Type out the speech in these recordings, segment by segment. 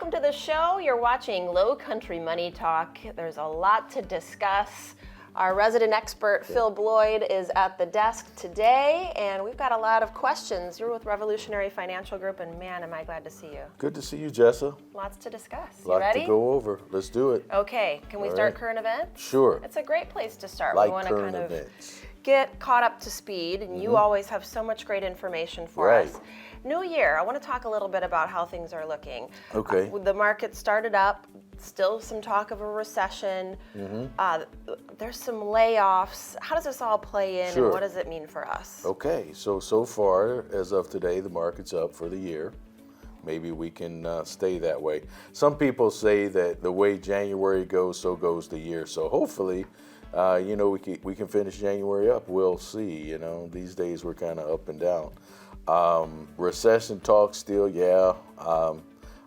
welcome to the show. You're watching Lowcountry Money Talk. There's a lot to discuss. Our resident expert, Phil Bloyd, is at the desk today, and we've got a lot of questions. You're with Revolutionary Financial Group, and man, am I glad to see you. Good to see you, Jessa. Lots to discuss. You Lot ready? to go over. Let's do it. Okay, can we start current events? Sure. It's a great place to start. Like we want to current kind of events. get caught up to speed, and you always have so much great information for us. New year, I want to talk a little bit about how things are looking. Okay. The market started up, still some talk of a recession. There's some layoffs. How does this all play in, and what does it mean for us? Okay, so far, as of today, the market's up for the year. Maybe we can stay that way. Some people say that the way January goes, so goes the year. So hopefully, we can finish January up. We'll see. These days we're kind of up and down. Recession talk still,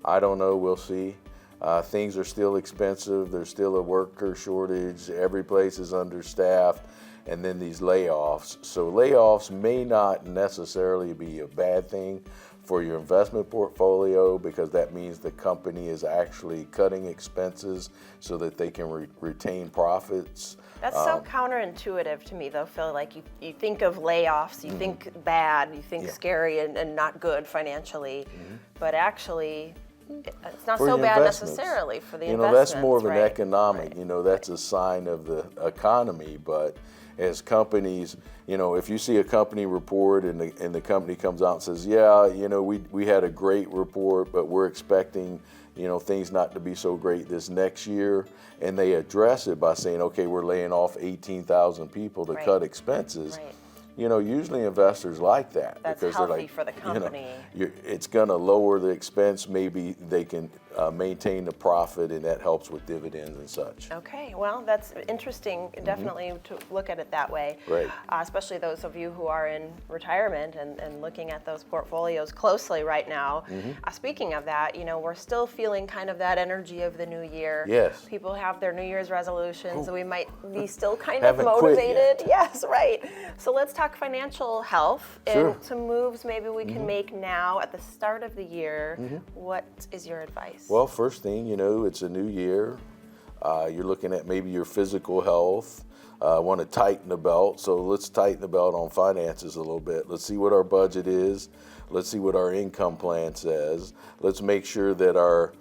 I don't know. We'll see. Things are still expensive. There's still a worker shortage. Every place is understaffed. And then these layoffs. So layoffs may not necessarily be a bad thing for your investment portfolio, because that means the company is actually cutting expenses so that they can retain profits. That's so counterintuitive to me, though, Phil. Like you think of layoffs, you think bad, you think scary and not good financially, but actually it's not so bad necessarily for the investments. That's more of an economic, that's a sign of the economy. But as companies, if you see a company report and the company comes out and says, we had a great report, but we're expecting, things not to be so great this next year, and they address it by saying, okay, we're laying off 18,000 people to cut expenses. Usually investors like that. That's because healthy they're like, for the company. It's going to lower the expense. Maybe they can maintain the profit, and that helps with dividends and such. Okay, well, that's interesting, definitely, to look at it that way. Right. Especially those of you who are in retirement and looking at those portfolios closely right now. Speaking of that, we're still feeling kind of that energy of the new year. Yes. People have their New Year's resolutions, and we might be still kind Haven't of motivated. quit yet. Yes, right. So let's talk financial health Sure. and some moves maybe we can make now at the start of the year. What is your advice? Well, first thing, it's a new year. You're looking at maybe your physical health. Want to tighten the belt. So let's tighten the belt on finances a little bit. Let's see what our budget is. Let's see what our income plan says. Let's make sure that our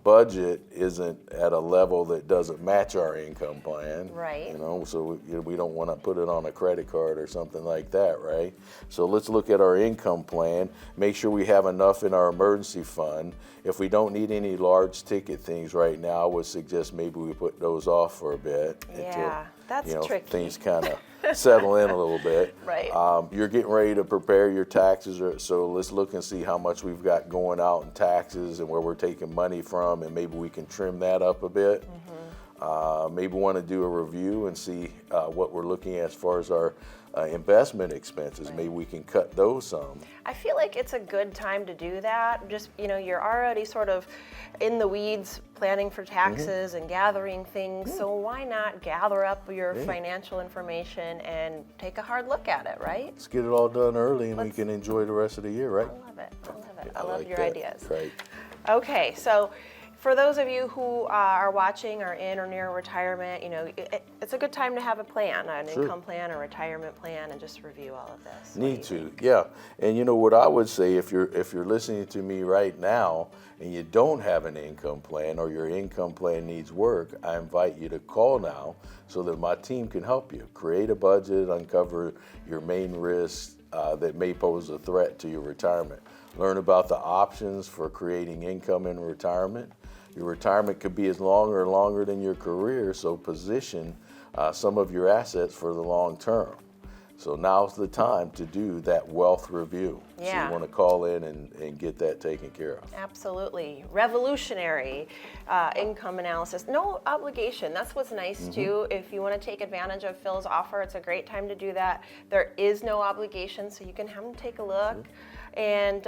budget isn't at a level that doesn't match our income plan. Right. So we don't want to put it on a credit card or something like that, right? So let's look at our income plan, make sure we have enough in our emergency fund. If we don't need any large ticket things right now, I would suggest maybe we put those off for a bit until that's tricky. things kind of settle in a little bit. Right. You're getting ready to prepare your taxes, so let's look and see how much we've got going out in taxes and where we're taking money from, and maybe we can trim that up a bit. Maybe want to do a review and see what we're looking at as far as our investment expenses. Maybe we can cut those some. I feel like it's a good time to do that. Just, you're already sort of in the weeds planning for taxes and gathering things. So why not gather up your financial information and take a hard look at it, right? Let's get it all done early, and we can enjoy the rest of the year, right? I love it. I love your ideas. Right. Okay, so for those of you who are watching, are in or near retirement, it's a good time to have a plan, an income plan, a retirement plan, and just review all of this. Need to, yeah. And what I would say, if you're listening to me right now and you don't have an income plan, or your income plan needs work, I invite you to call now so that my team can help you create a budget, uncover your main risks that may pose a threat to your retirement. Learn about the options for creating income in retirement. Your retirement could be as long or longer than your career, so position some of your assets for the long term. So now's the time to do that wealth review. So you want to call in and get that taken care of. Absolutely. Revolutionary income analysis. No obligation. That's what's nice too. If you want to take advantage of Phil's offer, it's a great time to do that. There is no obligation, so you can have him take a look. And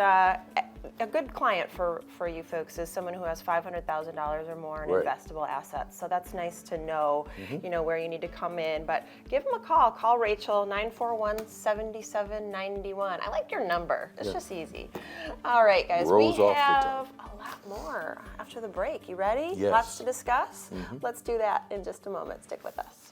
a good client for you folks is someone who has $500,000 or more in Right. investable assets. So that's nice to know, where you need to come in. But give them a call. Call Rachel, 941-7791. I like your number. It's just easy. All right, guys. Rolls we off the have tongue. a lot more after the break. You ready? Yes. Lots to discuss? Let's do that in just a moment. Stick with us.